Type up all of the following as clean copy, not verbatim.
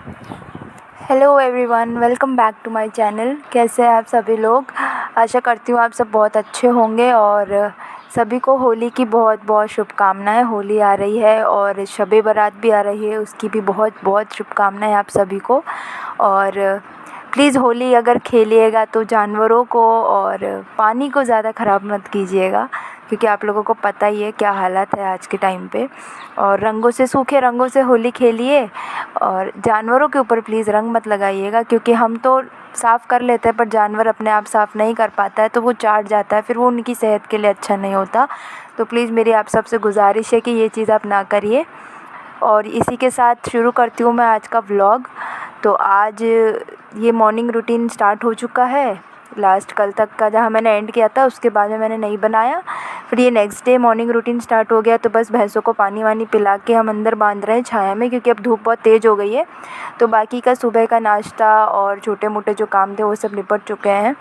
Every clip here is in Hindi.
Hello everyone, welcome back to my channel. कैसे हैं आप सभी लोग? आशा करती हूँ आप सब बहुत अच्छे होंगे और सभी को होली की बहुत बहुत शुभकामनाएं। होली आ रही है और शब-ए बारात भी आ रही है, उसकी भी बहुत बहुत शुभकामनाएं आप सभी को। और प्लीज़ होली अगर खेलिएगा तो जानवरों को और पानी को ज़्यादा ख़राब मत कीजिएगा, क्योंकि आप लोगों को पता ही है क्या हालत है आज के टाइम पे। और रंगों से, सूखे रंगों से होली खेलिए और जानवरों के ऊपर प्लीज़ रंग मत लगाइएगा, क्योंकि हम तो साफ़ कर लेते हैं पर जानवर अपने आप साफ़ नहीं कर पाता है तो वो चाट जाता है, फिर वो उनकी सेहत के लिए अच्छा नहीं होता। तो प्लीज़ मेरी आप सबसे गुज़ारिश है कि ये चीज़ आप ना करिए। और इसी के साथ शुरू करती हूँ मैं आज का व्लॉग। तो आज ये मॉर्निंग रूटीन स्टार्ट हो चुका है। लास्ट कल तक का जहाँ मैंने एंड किया था उसके बाद में मैंने नहीं बनाया, फिर ये next day morning routine start हो गया। तो बस भैंसों को पानी वानी पिला के हम अंदर बांध रहे हैं छाया में, क्योंकि अब धूप बहुत तेज़ हो गई है। तो बाकी का सुबह का नाश्ता और छोटे मोटे जो काम थे वो सब निपट चुके हैं।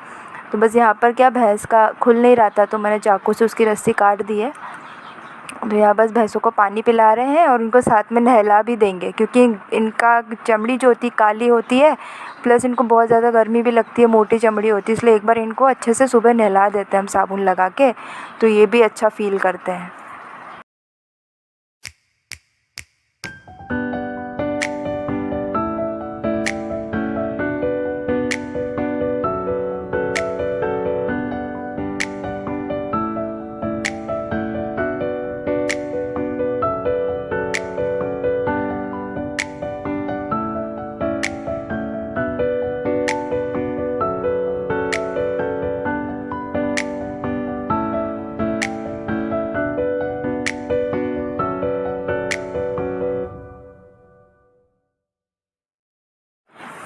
तो बस यहाँ पर क्या, भैंस का खुल नहीं रहा था तो मैंने चाकू से उसकी रस्सी काट दी है। तो यहाँ बस भैंसों को पानी पिला रहे हैं और उनको साथ में नहला भी देंगे, क्योंकि इनका चमड़ी जो होती काली होती है, प्लस इनको बहुत ज़्यादा गर्मी भी लगती है, मोटी चमड़ी होती है, इसलिए एक बार इनको अच्छे से सुबह नहला देते हैं हम साबुन लगा के, तो ये भी अच्छा फ़ील करते हैं।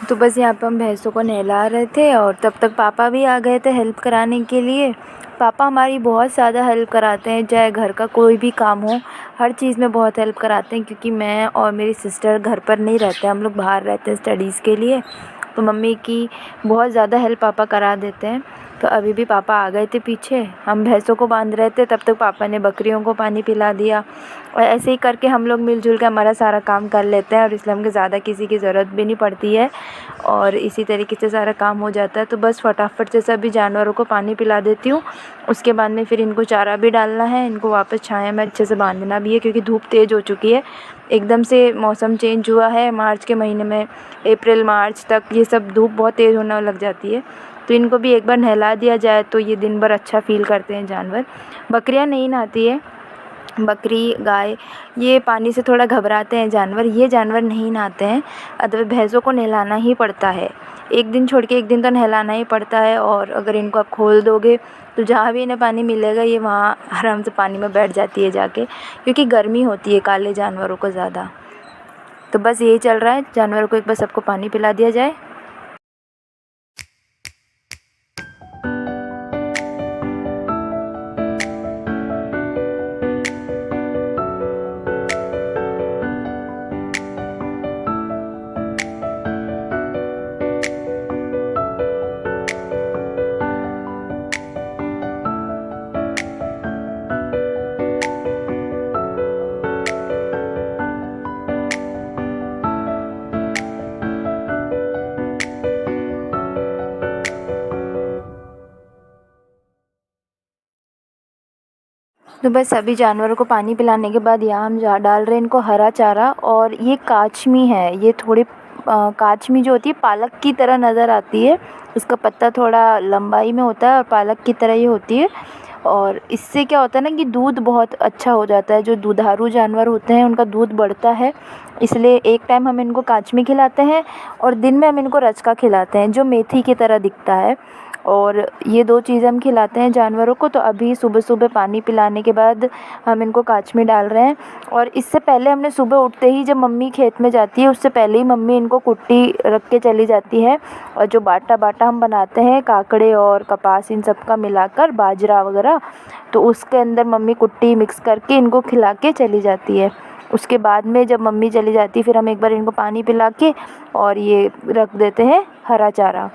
तो बस यहाँ पर हम भैंसों को नहला रहे थे और तब तक पापा भी आ गए थे हेल्प कराने के लिए। पापा हमारी बहुत ज़्यादा हेल्प कराते हैं, चाहे घर का कोई भी काम हो, हर चीज़ में बहुत हेल्प कराते हैं। क्योंकि मैं और मेरी सिस्टर घर पर नहीं रहते, हम लोग बाहर रहते हैं स्टडीज़ के लिए, तो मम्मी की बहुत ज़्यादा हेल्प पापा करा देते हैं। तो अभी भी पापा आ गए थे पीछे, हम भैंसों को बांध रहे थे, तब तक पापा ने बकरियों को पानी पिला दिया। और ऐसे ही करके हम लोग मिलजुल के हमारा सारा काम कर लेते हैं और इसलिए हमको ज़्यादा किसी की ज़रूरत भी नहीं पड़ती है और इसी तरीके से सारा काम हो जाता है। तो बस फटाफट से सभी जानवरों को पानी पिला देती हूँ। उसके बाद में फिर इनको चारा भी डालना है, इनको वापस छाया में अच्छे से बांधना भी है, क्योंकि धूप तेज़ हो चुकी है। एकदम से मौसम चेंज हुआ है मार्च के महीने में, अप्रैल मार्च तक ये सब धूप बहुत तेज़ होने लग जाती है। तो इनको भी एक बार नहला दिया जाए तो ये दिन भर अच्छा फ़ील करते हैं जानवर। बकरियाँ नहीं नहाती है, बकरी गाय ये पानी से थोड़ा घबराते हैं जानवर, ये जानवर नहीं नहाते हैं। अतः भैंसों को नहलाना ही पड़ता है, एक दिन छोड़ के एक दिन तो नहलाना ही पड़ता है। और अगर इनको आप खोल दोगे तो जहाँ भी इन्हें पानी मिलेगा ये वहाँ आराम से पानी में बैठ जाती है जाके, क्योंकि गर्मी होती है काले जानवरों को ज़्यादा। तो बस यही चल रहा है, जानवरों को एक बार सबको पानी पिला दिया जाए। तो बस सभी जानवरों को पानी पिलाने के बाद यहाँ हम डाल रहे हैं इनको हरा चारा। और ये काचमी है, ये थोड़ी काचमी जो होती है पालक की तरह नज़र आती है, इसका पत्ता थोड़ा लंबाई में होता है और पालक की तरह ही होती है। और इससे क्या होता है ना कि दूध बहुत अच्छा हो जाता है, जो दुधारू जानवर होते हैं उनका दूध बढ़ता है। इसलिए एक टाइम हम इनको काचमी खिलाते हैं और दिन में हम इनको रचका खिलाते हैं, जो मेथी की तरह दिखता है। और ये 2 चीज़ें हम खिलाते हैं जानवरों को। तो अभी सुबह-सुबह पानी पिलाने के बाद हम इनको काचमी डाल रहे हैं। और इससे पहले हमने सुबह उठते ही, जब मम्मी खेत में जाती है उससे पहले ही मम्मी इनको कुट्टी रख के चली जाती है। और जो बाटा हम बनाते हैं काकड़े और कपास इन सब का मिलाकर, बाजरा वगैरह, तो उसके अंदर मम्मी कुट्टी मिक्स करके इनको खिला के चली जाती है। उसके बाद में जब मम्मी चली जाती है फिर हम एक बार इनको पानी पिला के और ये रख देते हैं हरा चारा।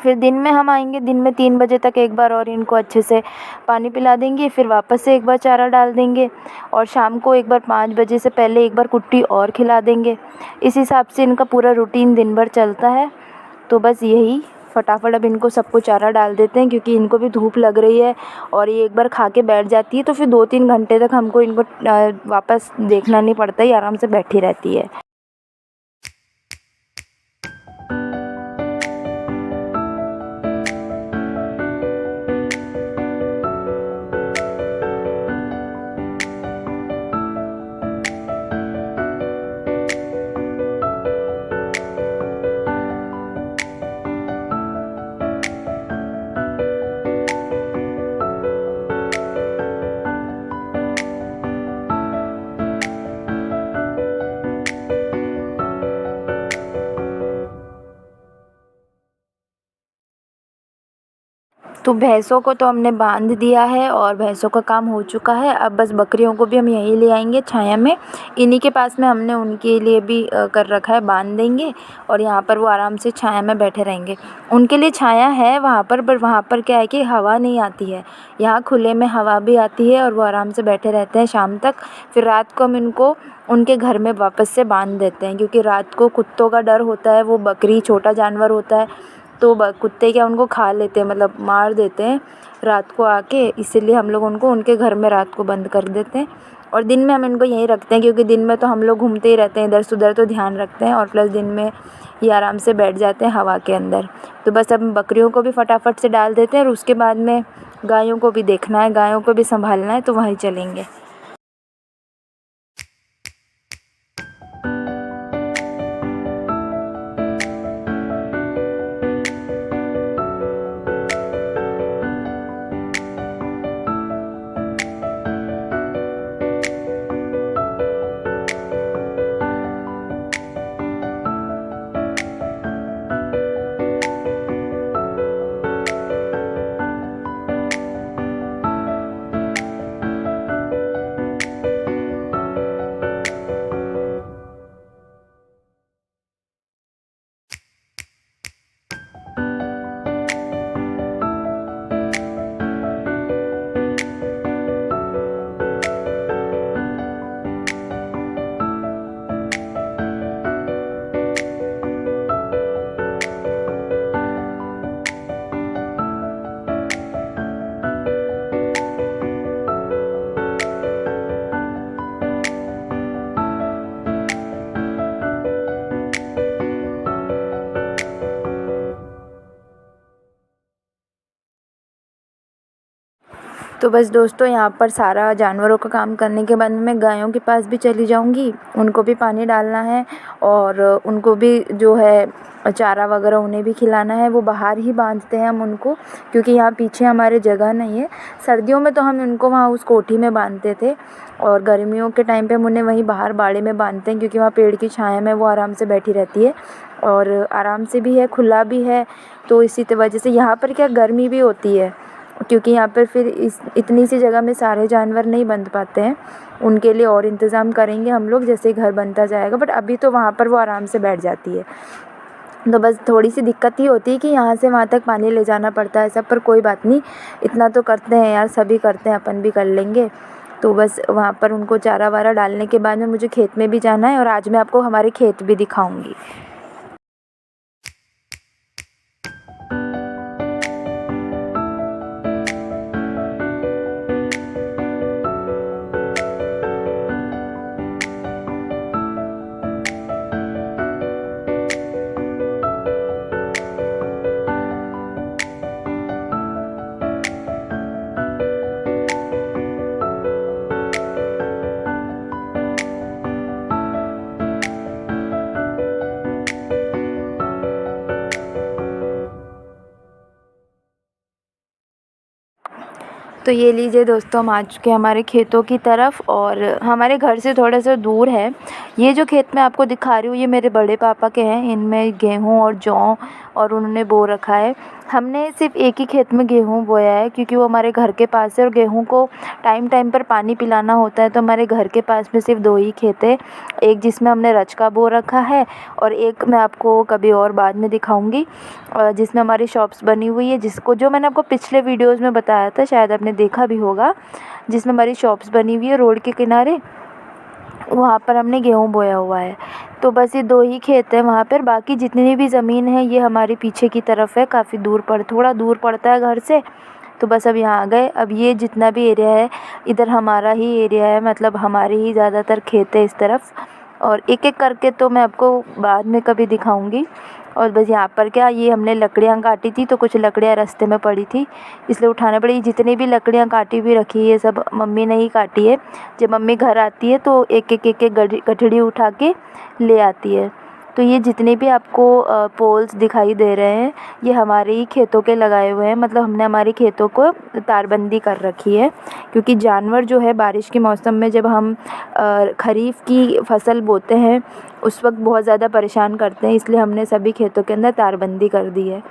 फिर दिन में हम आएंगे, दिन में 3 बजे तक एक बार और इनको अच्छे से पानी पिला देंगे, फिर वापस से एक बार चारा डाल देंगे और शाम को एक बार 5 बजे से पहले एक बार कुट्टी और खिला देंगे। इस हिसाब से इनका पूरा रूटीन दिन भर चलता है। तो बस यही, फटाफट अब इनको सबको चारा डाल देते हैं क्योंकि इनको भी धूप लग रही है और ये एक बार खा के बैठ जाती है तो फिर 2-3 घंटे तक हमको इनको वापस देखना नहीं पड़ता, ही आराम से बैठी रहती है। तो भैंसों को तो हमने बांध दिया है और भैंसों का काम हो चुका है। अब बस बकरियों को भी हम यहीं ले आएंगे छाया में, इन्हीं के पास में हमने उनके लिए भी कर रखा है, बांध देंगे और यहाँ पर वो आराम से छाया में बैठे रहेंगे। उनके लिए छाया है वहाँ पर वहाँ पर क्या है कि हवा नहीं आती है, यहाँ खुले में हवा भी आती है और वो आराम से बैठे रहते हैं शाम तक। फिर रात को हम इनको उनके घर में वापस से बांध देते हैं क्योंकि रात को कुत्तों का डर होता है, वो बकरी छोटा जानवर होता है तो कुत्ते क्या उनको खा लेते हैं, मतलब मार देते हैं रात को आके, इसीलिए हम लोग उनको उनके घर में रात को बंद कर देते हैं। और दिन में हम इनको यहीं रखते हैं क्योंकि दिन में तो हम लोग घूमते ही रहते हैं इधर से उधर, तो ध्यान रखते हैं और प्लस दिन में ये आराम से बैठ जाते हैं हवा के अंदर। तो बस अब बकरियों को भी फटाफट से डाल देते हैं और उसके बाद में गायों को भी देखना है, गायों को भी संभालना है, तो वहीं चलेंगे। तो बस दोस्तों यहाँ पर सारा जानवरों का काम करने के बाद मैं गायों के पास भी चली जाऊँगी, उनको भी पानी डालना है और उनको भी जो है चारा वगैरह उन्हें भी खिलाना है। वो बाहर ही बांधते हैं हम उनको क्योंकि यहाँ पीछे हमारे जगह नहीं है। सर्दियों में तो हम उनको वहाँ उस कोठी में बांधते थे और गर्मियों के टाइम पे हम उन्हें वहीं बाहर बाड़े में बांधते हैं क्योंकि वहाँ पेड़ की छाया में वो आराम से बैठी रहती है और आराम से भी है, खुला भी है। तो इसी वजह से यहाँ पर क्या गर्मी भी होती है क्योंकि यहाँ पर फिर इतनी सी जगह में सारे जानवर नहीं बंध पाते हैं, उनके लिए और इंतज़ाम करेंगे हम लोग जैसे ही घर बनता जाएगा। बट अभी तो वहाँ पर वो आराम से बैठ जाती है। तो बस थोड़ी सी दिक्कत ही होती है कि यहाँ से वहाँ तक पानी ले जाना पड़ता है सब, पर कोई बात नहीं, इतना तो करते हैं यार, सभी करते हैं, अपन भी कर लेंगे। तो बस वहाँ पर उनको चारा वारा डालने के बाद में मुझे खेत में भी जाना है और आज मैं आपको हमारे खेत भी दिखाऊँगी। तो ये लीजिए दोस्तों, हम आ चुके हैं हमारे खेतों की तरफ और हमारे घर से थोड़ा सा दूर है। ये जो खेत मैं आपको दिखा रही हूँ ये मेरे बड़े पापा के हैं। इनमें गेहूँ और जौ और उन्होंने बो रखा है। हमने सिर्फ एक ही खेत में गेहूँ बोया है क्योंकि वो हमारे घर के पास है और गेहूँ को टाइम टाइम पर पानी पिलाना होता है। तो हमारे घर के पास में सिर्फ 2 ही खेत है, एक जिसमें हमने रचका बो रखा है और एक मैं आपको कभी और बाद में दिखाऊंगी जिसमें हमारी शॉप्स बनी हुई है, जिसको जो मैंने आपको पिछले वीडियोज़ में बताया था, शायद आपने देखा भी होगा, जिसमें हमारी शॉप्स बनी हुई है रोड के किनारे। वहाँ पर हमने गेहूँ बोया हुआ है। तो बस ये 2 ही खेत हैं वहाँ पर। बाकी जितनी भी ज़मीन है ये हमारे पीछे की तरफ है, काफ़ी दूर थोड़ा दूर पड़ता है घर से। तो बस अब यहाँ आ गए। अब ये जितना भी एरिया है इधर हमारा ही एरिया है, मतलब हमारे ही ज़्यादातर खेत है इस तरफ। और एक एक करके तो मैं आपको बाद में कभी दिखाऊंगी। और बस यहाँ पर क्या, ये हमने लकड़ियाँ काटी थी तो कुछ लकड़ियाँ रास्ते में पड़ी थी इसलिए उठाना पड़ी। जितनी भी लकड़ियाँ काटी हुई रखी है सब मम्मी ने ही काटी है। जब मम्मी घर आती है तो एक एक गठड़ी उठा के ले आती है। तो ये जितने भी आपको पोल्स दिखाई दे रहे हैं ये हमारे ही खेतों के लगाए हुए हैं, मतलब हमने हमारे खेतों को तारबंदी कर रखी है। क्योंकि जानवर जो है बारिश के मौसम में जब हम खरीफ की फसल बोते हैं उस वक्त बहुत ज़्यादा परेशान करते हैं, इसलिए हमने सभी खेतों के अंदर तारबंदी कर दी है।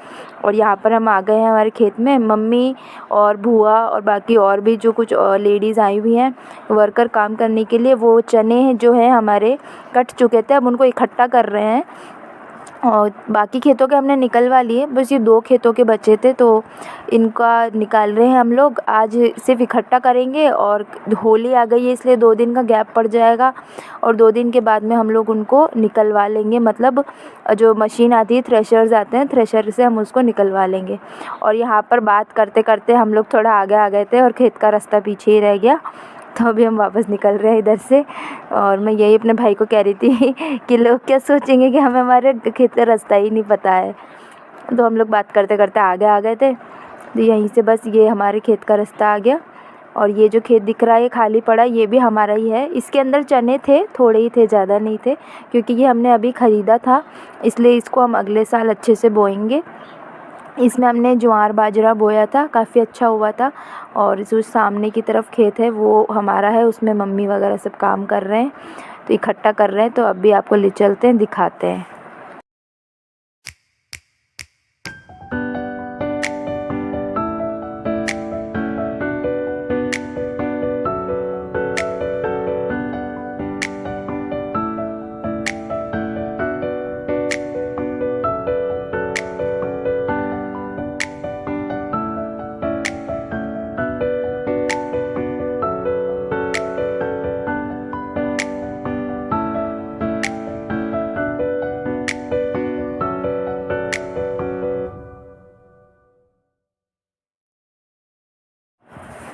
और यहाँ पर हम आ गए हैं हमारे खेत में। मम्मी और बुआ और बाकी और भी जो कुछ लेडीज़ आई हुई हैं वर्कर काम करने के लिए, वो चने जो हैं हमारे कट चुके थे अब उनको इकट्ठा कर रहे हैं। और बाकी खेतों के हमने निकलवा लिए, बस ये 2 खेतों के बचे थे तो इनका निकाल रहे हैं हम लोग। आज सिर्फ इकट्ठा करेंगे और होली आ गई है इसलिए 2 दिन का गैप पड़ जाएगा और 2 दिन के बाद में हम लोग उनको निकलवा लेंगे। मतलब जो मशीन आती है, थ्रेशर्स आते हैं, थ्रेशर से हम उसको निकलवा लेंगे। और यहाँ पर बात करते करते हम लोग थोड़ा आगे आ गए थे और खेत का रास्ता पीछे ही रह गया। तो अभी हम वापस निकल रहे हैं इधर से। और मैं यही अपने भाई को कह रही थी कि लोग क्या सोचेंगे कि हमें हमारे खेत का रास्ता ही नहीं पता है। तो हम लोग बात करते करते आगे आ गए थे। तो यहीं से बस ये हमारे खेत का रास्ता आ गया। और ये जो खेत दिख रहा है ये खाली पड़ा, ये भी हमारा ही है। इसके अंदर चने थे, थोड़े ही थे, ज़्यादा नहीं थे, क्योंकि ये हमने अभी ख़रीदा था, इसलिए इसको हम अगले साल अच्छे से बोएंगे। इसमें हमने ज्वार बाजरा बोया था, काफ़ी अच्छा हुआ था। और जो सामने की तरफ खेत है वो हमारा है, उसमें मम्मी वगैरह सब काम कर रहे हैं, तो इकट्ठा कर रहे हैं। तो अभी आपको ले चलते हैं, दिखाते हैं।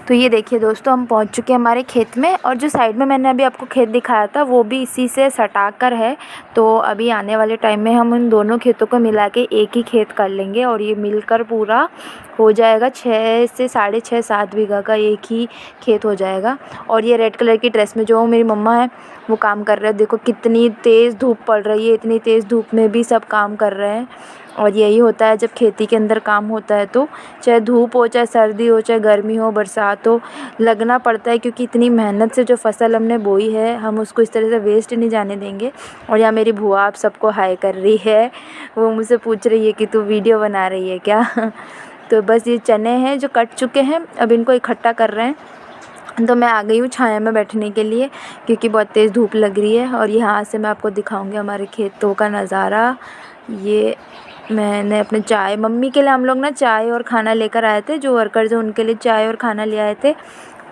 तो ये देखिए दोस्तों, हम पहुंच चुके हैं हमारे खेत में। और जो साइड में मैंने अभी आपको खेत दिखाया था वो भी इसी से सटा कर है। तो अभी आने वाले टाइम में हम उन दोनों खेतों को मिला के एक ही खेत कर लेंगे और ये मिलकर पूरा हो जाएगा 6 से 6.5 7 बीघा का एक ही खेत हो जाएगा। और ये रेड कलर की ड्रेस में जो मेरी मम्मा है वो काम कर रहे हैं। देखो कितनी तेज़ धूप पड़ रही है, इतनी तेज़ धूप में भी सब काम कर रहे हैं। और यही होता है जब खेती के अंदर काम होता है, तो चाहे धूप हो, चाहे सर्दी हो, चाहे गर्मी हो, बरसात हो, लगना पड़ता है। क्योंकि इतनी मेहनत से जो फसल हमने बोई है हम उसको इस तरह से वेस्ट नहीं जाने देंगे। और यहाँ मेरी बुआ आप सबको हाय कर रही है, वो मुझसे पूछ रही है कि तू वीडियो बना रही है क्या। तो बस ये चने हैं जो कट चुके हैं, अब इनको इकट्ठा कर रहे हैं। तो मैं आ गई हूँ छाया में बैठने के लिए क्योंकि बहुत तेज़ धूप लग रही है। और यहाँ से मैं आपको दिखाऊंगी हमारे खेतों का नज़ारा। ये मैंने अपने चाय, मम्मी के लिए हम लोग ना चाय और खाना लेकर आए थे, जो वर्कर्स हैं उनके लिए चाय और खाना ले आए थे।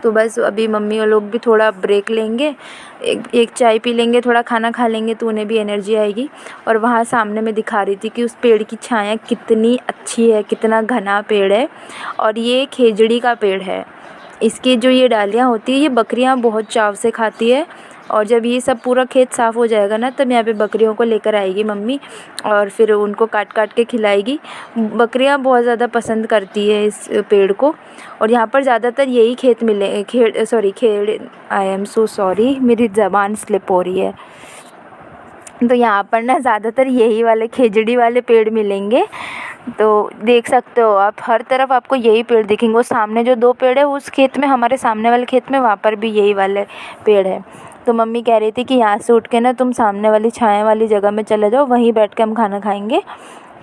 तो बस अभी मम्मी और लोग भी थोड़ा ब्रेक लेंगे, एक चाय पी लेंगे, थोड़ा खाना खा लेंगे, तो उन्हें भी एनर्जी आएगी। और वहाँ सामने मैं दिखा रही थी कि उस पेड़ की छाया कितनी अच्छी है, कितना घना पेड़ है। और ये खेजड़ी का पेड़ है। इसकी जो ये डालियाँ होती है ये बकरियाँ बहुत चाव से खाती है। और जब ये सब पूरा खेत साफ़ हो जाएगा ना तब यहाँ पे बकरियों को लेकर आएगी मम्मी और फिर उनको काट काट के खिलाएगी। बकरियाँ बहुत ज़्यादा पसंद करती है इस पेड़ को। और यहाँ पर ज़्यादातर यही खेत मिले खेड़ आई एम सो सॉरी, मेरी ज़बान स्लिप हो रही है। तो यहाँ पर ना ज़्यादातर यही वाले खेजड़ी वाले पेड़ मिलेंगे। तो देख सकते हो आप, हर तरफ आपको यही पेड़ दिखेंगे। वो सामने जो 2 पेड़ है उस खेत में, हमारे सामने वाले खेत में, वहाँ पर भी यही वाले पेड़ है। तो मम्मी कह रही थी कि यहाँ से उठ के ना तुम सामने वाली छाया वाली जगह में चले जाओ, वहीं बैठ के हम खाना खाएंगे।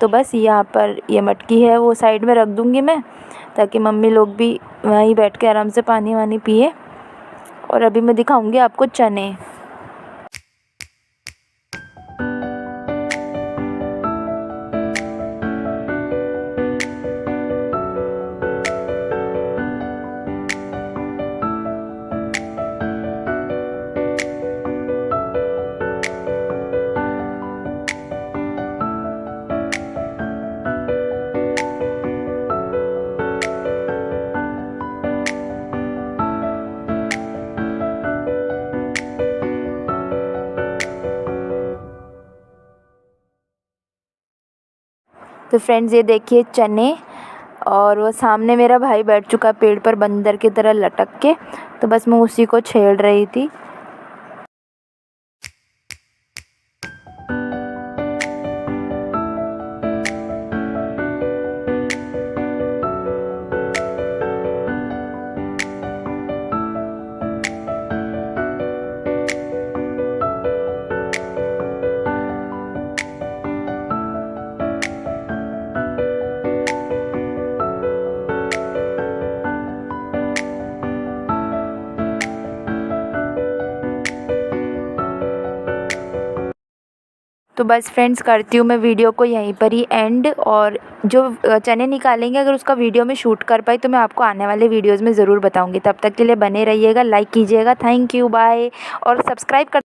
तो बस यहाँ पर ये मटकी है वो साइड में रख दूँगी मैं, ताकि मम्मी लोग भी वहीं बैठ के आराम से पानी वानी पिए। और अभी मैं दिखाऊंगी आपको चने। तो फ्रेंड्स ये देखिए चने, और वो सामने मेरा भाई बैठ चुका है पेड़ पर बंदर की तरह लटक के। तो बस मैं उसी को छेड़ रही थी। तो बस फ्रेंड्स करती हूँ मैं वीडियो को यहीं पर ही एंड। और जो चने निकालेंगे अगर उसका वीडियो में शूट कर पाई तो मैं आपको आने वाले वीडियोज़ में ज़रूर बताऊँगी। तब तक के लिए बने रहिएगा, लाइक कीजिएगा। Thank you, bye. और सब्सक्राइब कर